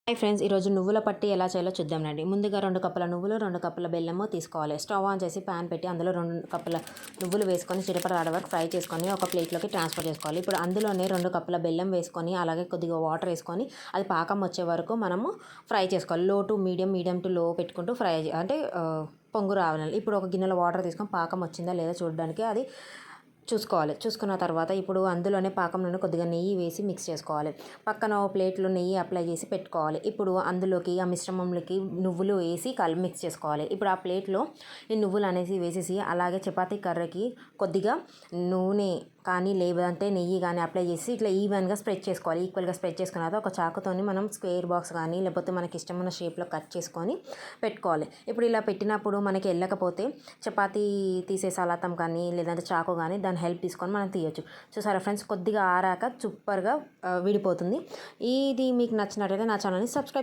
Hi friends, ఈరోజు నువ్వుల పట్టి ఎలా చేయాలో చూద్దామండి. ముందుగా 2 కప్పుల నువ్వులు, 2 కప్పుల బెల్లము తీసుకోవాలి. స్టవ్ ఆన్ చేసి ప్యాన్ పెట్టి అందులో 2 కప్పుల నువ్వులు వేసుకొని చిటపట వరకు ఫ్రై చేసుకొని ఒక ప్లేట్లోకి ట్రాన్స్ఫర్ చేసుకోవాలి. ఇప్పుడు అందులోనే 2 కప్పుల బెల్లం వేసుకొని అలాగే కొద్దిగా వాటర్ వేసుకొని అది పాకం వచ్చే వరకు మనము ఫ్రై చేసుకోవాలి. లో టు మీడియం, మీడియం టు లో పెట్టుకుంటూ ఫ్రై అంటే పొంగు రావాలి. ఇప్పుడు ఒక గిన్నెలో వాటర్ తీసుకొని పాకం వచ్చిందా లేదా చూడడానికి అది చూసుకోవాలి. చూసుకున్న తర్వాత ఇప్పుడు అందులోనే పాకంలోనే కొద్దిగా నెయ్యి వేసి మిక్స్ చేసుకోవాలి. పక్కన ఓ ప్లేట్లో నెయ్యి అప్లై చేసి పెట్టుకోవాలి. ఇప్పుడు అందులోకి ఆ మిశ్రమంలోకి నువ్వులు వేసి మిక్స్ చేసుకోవాలి. ఇప్పుడు ఆ ప్లేట్లో ఈ నువ్వులు అనేసి వేసేసి అలాగే చపాతీ కర్రకి కొద్దిగా నూనె కానీ లేదంటే నెయ్యి కానీ అప్లై చేసి ఇట్లా ఈవెన్గా స్ప్రెడ్ చేసుకోవాలి. ఈక్వల్గా స్ప్రెడ్ చేసుకున్న తర్వాత ఒక చాకుతోని మనం స్క్వేర్ బాక్స్ కానీ లేకపోతే మనకి ఇష్టమైన షేప్లో కట్ చేసుకొని పెట్టుకోవాలి. ఇప్పుడు ఇలా పెట్టినప్పుడు మనకి వెళ్ళకపోతే చపాతీ తీసే సలాతం కానీ లేదంటే చాకు కానీ దాని హెల్ప్ తీసుకొని మనం తీయొచ్చు. చూసారా ఫ్రెండ్స్, కొద్దిగా ఆరాక సూపర్గా విడిపోతుంది. ఇది మీకు నచ్చినట్లయితే నా ఛానల్ని సబ్స్క్రైబ్